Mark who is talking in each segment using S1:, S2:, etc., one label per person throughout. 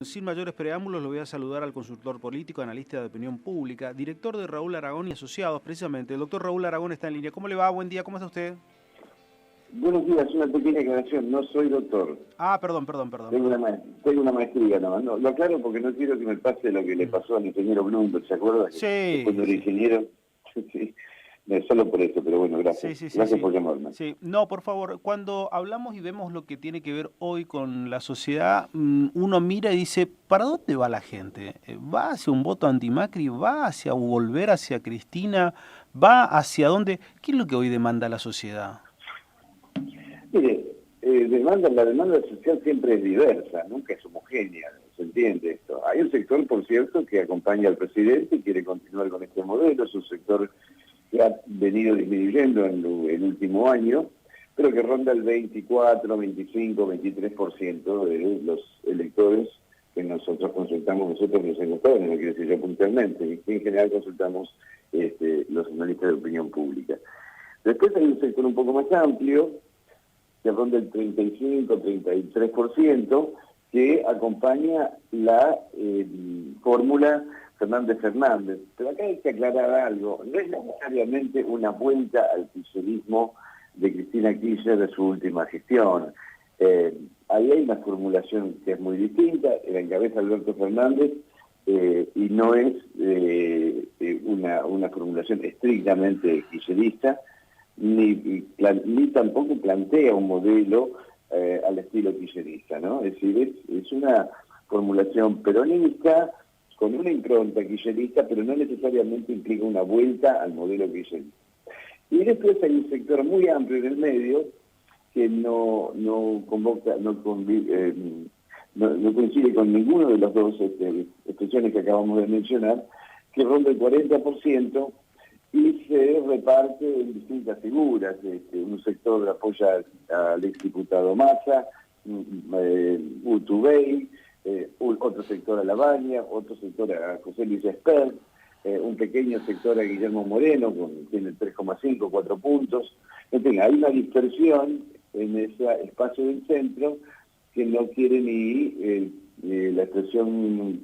S1: Sin mayores preámbulos, lo voy a saludar al consultor político, analista de opinión pública, director de Raúl Aragón y Asociados, precisamente. El doctor Raúl Aragón está en línea. ¿Cómo le va? Buen día, ¿cómo está usted?
S2: Buenos días, una pequeña aclaración, no soy doctor.
S1: Ah, perdón.
S2: Tengo una maestría, no, lo aclaro porque no quiero que me pase lo que le pasó al ingeniero Bloomberg, ¿se acuerda? Que
S1: Sí,
S2: cuando era
S1: sí.
S2: ingeniero, sí, no, solo por eso, pero bueno, gracias. Gracias por llamarme.
S1: Sí, no, por favor, cuando hablamos y vemos lo que tiene que ver hoy con la sociedad, uno mira y dice, ¿para dónde va la gente? ¿Va hacia un voto anti-Macri? ¿Va hacia volver hacia Cristina? ¿Va hacia dónde? ¿Qué es lo que hoy demanda la sociedad?
S2: Mire, la demanda social siempre es diversa, nunca es homogénea, ¿se entiende esto? Hay un sector, por cierto, que acompaña al presidente y quiere continuar con este modelo, es un sector que ha venido disminuyendo en el último año, pero que ronda el 24, 25, 23% de los electores que nosotros consultamos, nosotros los encuestadores, no quiero decir yo puntualmente, y en general consultamos los analistas de opinión pública. Después hay un sector un poco más amplio, que ronda el 35-33%, que acompaña la fórmula Fernández. Pero acá hay que aclarar algo, no es necesariamente una vuelta al kirchnerismo de Cristina Kirchner de su última gestión. Ahí hay una formulación que es muy distinta, la encabeza Alberto Fernández, y no es una formulación estrictamente kirchnerista, ni tampoco plantea un modelo al estilo kirchnerista, ¿no? Es decir, es una formulación peronista con una impronta kirchnerista, pero no necesariamente implica una vuelta al modelo kirchnerista. Y después hay un sector muy amplio en el medio que no coincide con ninguno de las dos expresiones que acabamos de mencionar, que ronda el 40%, y se reparte en distintas figuras. Un sector apoya al exdiputado Massa, Urtubey, otro sector a Lavagna, otro sector a José Luis Espert, un pequeño sector a Guillermo Moreno, tiene 3,5, 4 puntos. En fin, hay una dispersión en ese espacio del centro que no quiere ni la expresión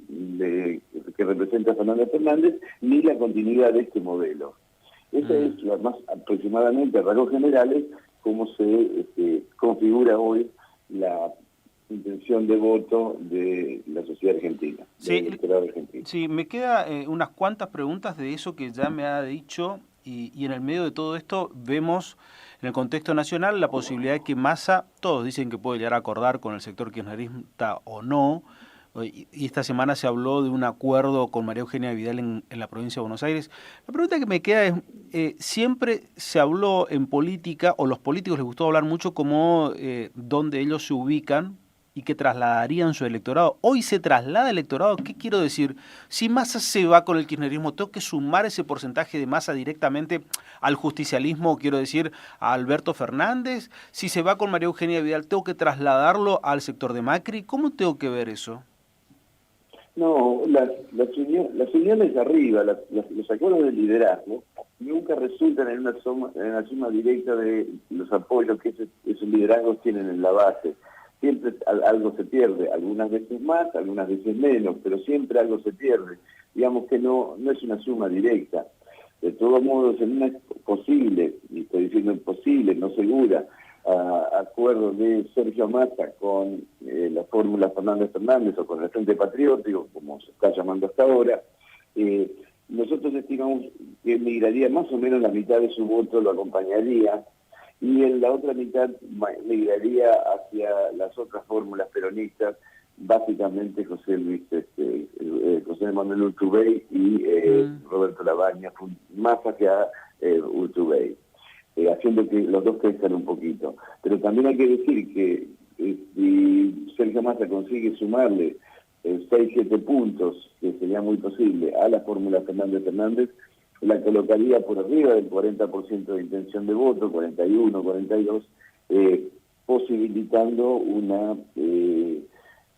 S2: que representa Fernández Fernández, ni la continuidad de este modelo. Esa es más aproximadamente, a rasgos generales, cómo se configura hoy la intención de voto de la sociedad argentina, del electorado argentino.
S1: Sí, me queda unas cuantas preguntas de eso que ya me ha dicho y en el medio de todo esto vemos en el contexto nacional la posibilidad de que Massa, todos dicen que puede llegar a acordar con el sector kirchnerista o no, y esta semana se habló de un acuerdo con María Eugenia Vidal en la provincia de Buenos Aires. La pregunta que me queda es, siempre se habló en política, o los políticos les gustó hablar mucho como donde ellos se ubican y que trasladarían su electorado. Hoy se traslada el electorado. ¿Qué quiero decir? Si Massa se va con el kirchnerismo, ¿tengo que sumar ese porcentaje de Massa directamente al justicialismo, quiero decir, a Alberto Fernández? Si se va con María Eugenia Vidal, ¿tengo que trasladarlo al sector de Macri? ¿Cómo tengo que ver eso?
S2: No, las uniones de arriba, los acuerdos de liderazgo, nunca resultan en una suma directa de los apoyos que esos liderazgos tienen en la base. Siempre algo se pierde, algunas veces más, algunas veces menos, pero siempre algo se pierde. Digamos que no es una suma directa. De todos modos, en una posible, y estoy diciendo imposible, no segura, acuerdo de Sergio Massa con la fórmula Fernández Fernández o con el Frente Patriótico, como se está llamando hasta ahora, nosotros estimamos que migraría más o menos la mitad de su voto, lo acompañaría, y en la otra mitad migraría hacia las otras fórmulas peronistas, básicamente José Manuel Urtubey y Roberto Lavagna, más hacia Urtubey, haciendo que los dos crezcan un poquito. Pero también hay que decir que si Sergio Massa consigue sumarle 6-7 puntos, que sería muy posible, a la fórmula Fernández Fernández, la colocaría por arriba del 40% de intención de voto, 41, 42, posibilitando una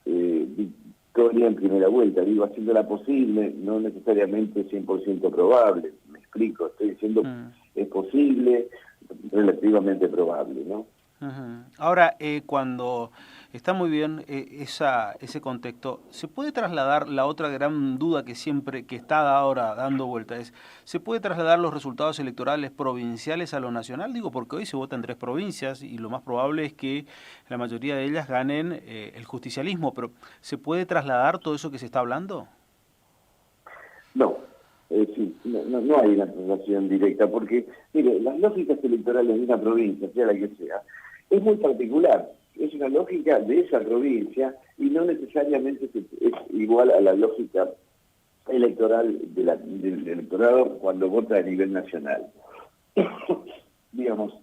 S2: victoria en primera vuelta. Digo, haciéndola posible, no necesariamente 100% probable. Me explico, estoy diciendo es posible, relativamente probable, ¿no?
S1: Ujú. Ahora, cuando está muy bien ese contexto, ¿se puede trasladar la otra gran duda que siempre, que está ahora dando vuelta, es, ¿se puede trasladar los resultados electorales provinciales a lo nacional? Digo, porque hoy se vota en 3 provincias y lo más probable es que la mayoría de ellas ganen el justicialismo, pero ¿se puede trasladar todo eso que se está hablando?
S2: No, sí, no hay una relación directa, porque, mire, las lógicas electorales de una provincia, sea la que sea, es muy particular. Es una lógica de esa provincia y no necesariamente es igual a la lógica electoral del electorado cuando vota a nivel nacional. Digamos,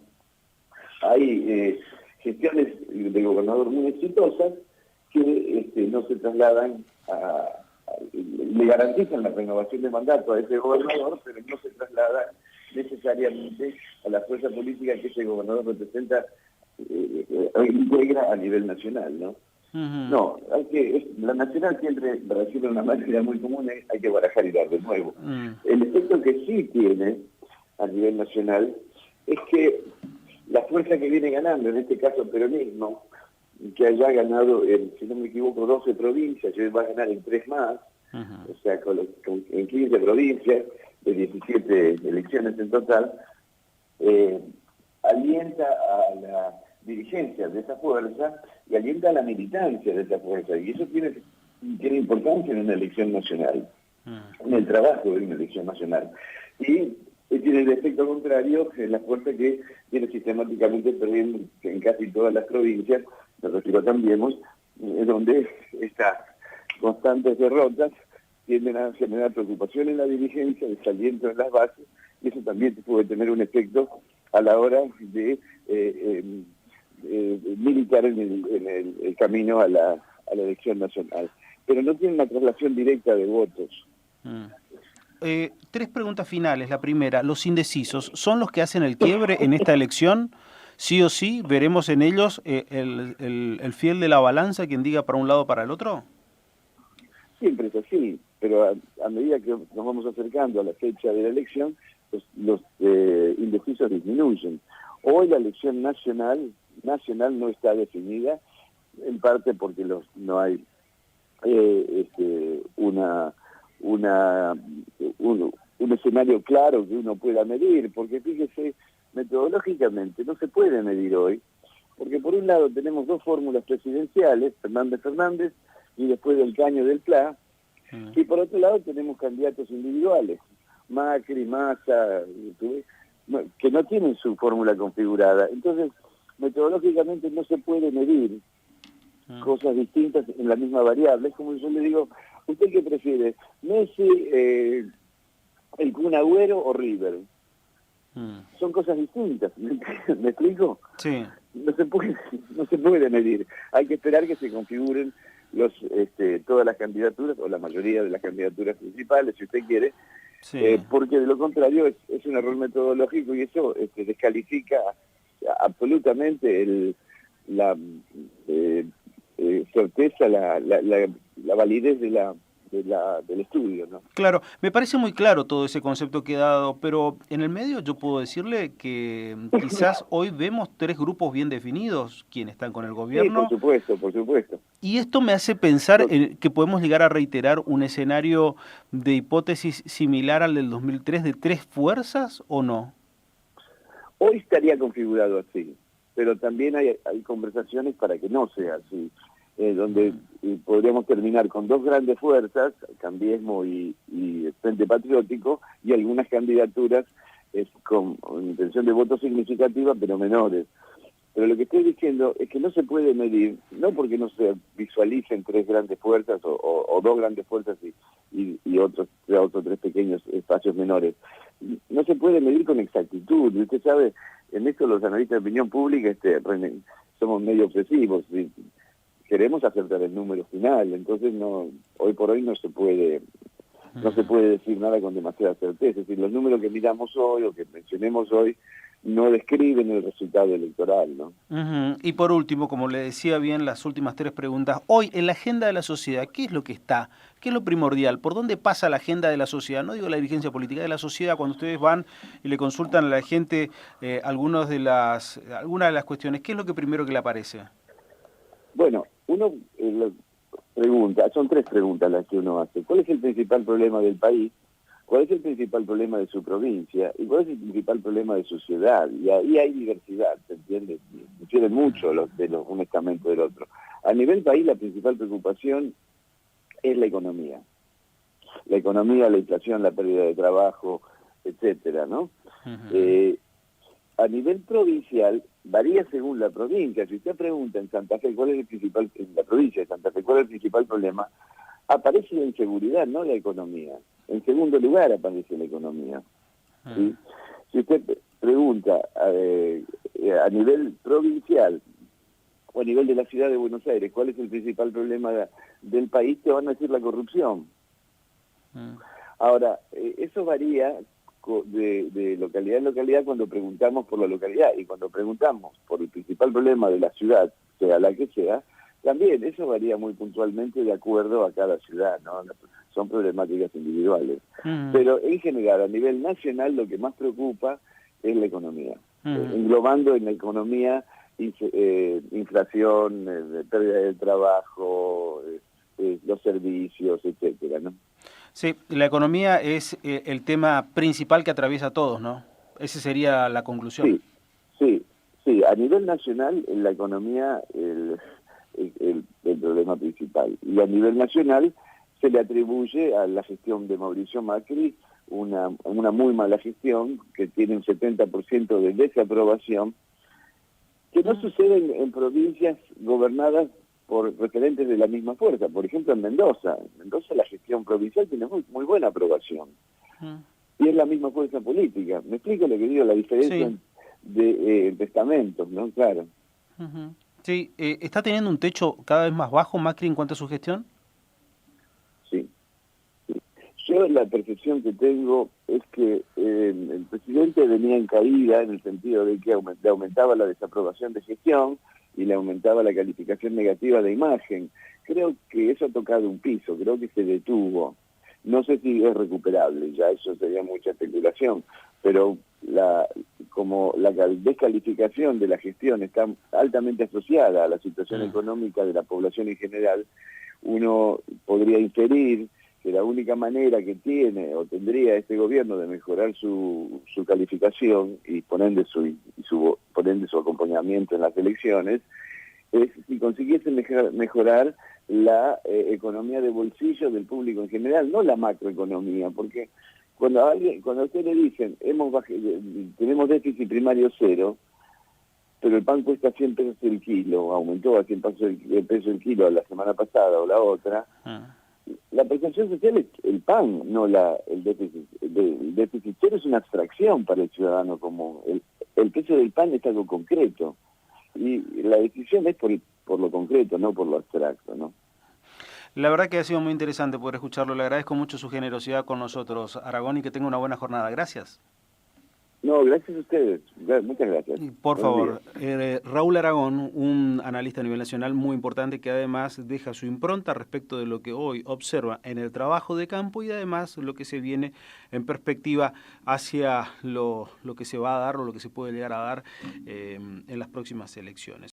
S2: hay gestiones de gobernador muy exitosas que no se trasladan le garantizan la renovación de mandato a ese gobernador, pero no se trasladan necesariamente a la fuerza política que ese gobernador representa, integra a nivel nacional, ¿no?
S1: Ujú.
S2: No, la nacional siempre, para decirlo de una manera muy común, hay que barajar y dar de nuevo.
S1: Mm.
S2: El efecto que sí tiene a nivel nacional es que la fuerza que viene ganando, en este caso el peronismo, que haya ganado, si no me equivoco, 12 provincias, y hoy va a ganar en 3 más,
S1: Ujú.
S2: o sea, en 15 provincias, de 17 elecciones en total, alienta a la dirigencia de esa fuerza y alienta a la militancia de esa fuerza. Y eso tiene importancia en una elección nacional, en el trabajo de una elección nacional. Y tiene el efecto contrario en la fuerza que viene sistemáticamente perdiendo en casi todas las provincias, nosotros lo cambiemos, donde estas constantes derrotas tienden a generar preocupación en la dirigencia, desaliento en las bases, y eso también puede tener un efecto a la hora de militar en el camino a la elección nacional. Pero no tiene una traslación directa de votos.
S1: Mm. 3 preguntas finales. La primera, ¿los indecisos son los que hacen el quiebre en esta elección? Sí o sí, veremos en ellos el fiel de la balanza, quien diga para un lado o para el otro.
S2: Siempre es así, pero a medida que nos vamos acercando a la fecha de la elección, los indecisos disminuyen. Hoy la elección nacional no está definida, en parte porque no hay un escenario claro que uno pueda medir, porque fíjese, metodológicamente no se puede medir hoy, porque por un lado tenemos 2 fórmulas presidenciales, Fernández y después del Caño del Pla, y por otro lado tenemos candidatos individuales, Macri, Massa, que no tienen su fórmula configurada. Entonces, metodológicamente no se puede medir cosas distintas en la misma variable. Es como yo le digo, ¿usted qué prefiere? ¿Messi, el Kun Agüero o River? Son cosas distintas, ¿me explico?
S1: Sí.
S2: No se puede medir. Hay que esperar que se configuren todas las candidaturas, o la mayoría de las candidaturas principales, si usted quiere,
S1: Sí.
S2: porque de lo contrario es un error metodológico y eso descalifica absolutamente la certeza, la validez del estudio, ¿no?
S1: Claro, me parece muy claro todo ese concepto que he dado, pero en el medio yo puedo decirle que quizás hoy vemos 3 grupos bien definidos, quienes están con el
S2: Sí, por
S1: gobierno,
S2: supuesto, por supuesto.
S1: y esto me hace pensar que podemos llegar a reiterar un escenario de hipótesis similar al del 2003 de 3 fuerzas, ¿o no?
S2: Hoy estaría configurado así, pero también hay conversaciones para que no sea así, donde podríamos terminar con 2 grandes fuerzas, Cambiemos y Frente Patriótico, y algunas candidaturas con intención de voto significativa, pero menores. Pero lo que estoy diciendo es que no se puede medir, no porque no se visualicen 3 grandes fuerzas o 2 grandes fuerzas y otros 3 pequeños espacios menores. No se puede medir con exactitud. Y usted sabe, en esto los analistas de opinión pública somos medio obsesivos. ¿Sí? Queremos acertar el número final, entonces hoy por hoy no se puede decir nada con demasiada certeza. Es decir, los números que miramos hoy o que mencionemos hoy no describen el resultado electoral, ¿no?
S1: Ujú. Y por último, como le decía bien, las últimas tres preguntas. Hoy, en la agenda de la sociedad, ¿qué es lo que está? ¿Qué es lo primordial? ¿Por dónde pasa la agenda de la sociedad? No digo la dirigencia política de la sociedad, cuando ustedes van y le consultan a la gente algunas de las cuestiones, ¿qué es lo que primero que le aparece?
S2: Bueno, uno pregunta, son tres preguntas las que uno hace. ¿Cuál es el principal problema del país? ¿Cuál es el principal problema de su provincia? ¿Y cuál es el principal problema de su ciudad? Y ahí hay diversidad, ¿se entiende? Difieren mucho un estamento del otro. A nivel país, la principal preocupación es la economía. La economía, la inflación, la pérdida de trabajo, etcétera, ¿no?
S1: Ujú.
S2: A nivel provincial, varía según la provincia. Si usted pregunta en Santa Fe cuál es el principal, en la provincia de Santa Fe, cuál es el principal problema, aparece la inseguridad, no la economía. En segundo lugar aparece la economía. ¿Sí? Si usted pregunta a nivel provincial o a nivel de la ciudad de Buenos Aires cuál es el principal problema del país, te van a decir la corrupción. Ahora, eso varía de localidad en localidad cuando preguntamos por la localidad, y cuando preguntamos por el principal problema de la ciudad, sea la que sea, también eso varía muy puntualmente de acuerdo a cada ciudad, ¿no? Son problemáticas individuales.
S1: Ujú.
S2: Pero en general, a nivel nacional, lo que más preocupa es la economía.
S1: Ujú.
S2: Englobando en la economía inflación, pérdida del trabajo, los servicios, etcétera, ¿no?
S1: Sí, la economía es el tema principal que atraviesa a todos, ¿no? Esa sería la conclusión.
S2: Sí, sí, sí. A nivel nacional, la economía el problema principal. Y a nivel nacional se le atribuye a la gestión de Mauricio Macri una muy mala gestión que tiene un 70% de desaprobación, que no sucede en provincias gobernadas por referentes de la misma fuerza. Por ejemplo, en Mendoza. En Mendoza la gestión provincial tiene muy buena aprobación.
S1: Mm.
S2: Y es la misma fuerza política. ¿Me explico lo que digo? La diferencia
S1: Sí.
S2: de testamentos, ¿no? Claro.
S1: Ujú. Sí, ¿está teniendo un techo cada vez más bajo Macri en cuanto a su gestión?
S2: Sí. Yo la percepción que tengo es que el presidente venía en caída en el sentido de que le aumentaba la desaprobación de gestión y le aumentaba la calificación negativa de imagen. Creo que eso ha tocado un piso, creo que se detuvo. No sé si es recuperable, ya eso sería mucha especulación, pero como la descalificación de la gestión está altamente asociada a la situación
S1: Mm.
S2: económica de la población en general, uno podría inferir que la única manera que tiene o tendría este gobierno de mejorar su calificación y por ende su acompañamiento en las elecciones es si consiguiese mejorar la economía de bolsillo del público en general, no la macroeconomía, porque cuando a usted le dicen tenemos déficit primario cero, pero el pan cuesta 100 pesos el kilo, aumentó a 100 pesos el kilo la semana pasada o la otra,
S1: Ah.
S2: la prestación social es el pan, no el déficit. El déficit cero es una abstracción para el ciudadano común. El precio del pan es algo concreto. Y la decisión es por lo concreto, no por lo abstracto, ¿no?
S1: La verdad que ha sido muy interesante poder escucharlo. Le agradezco mucho su generosidad con nosotros, Aragón, y que tenga una buena jornada. Gracias.
S2: No, gracias a ustedes. Muchas gracias.
S1: Y por
S2: Buenos días.
S1: favor, Raúl Aragón, un analista a nivel nacional muy importante que además deja su impronta respecto de lo que hoy observa en el trabajo de campo y además lo que se viene en perspectiva hacia lo que se va a dar o lo que se puede llegar a dar en las próximas elecciones.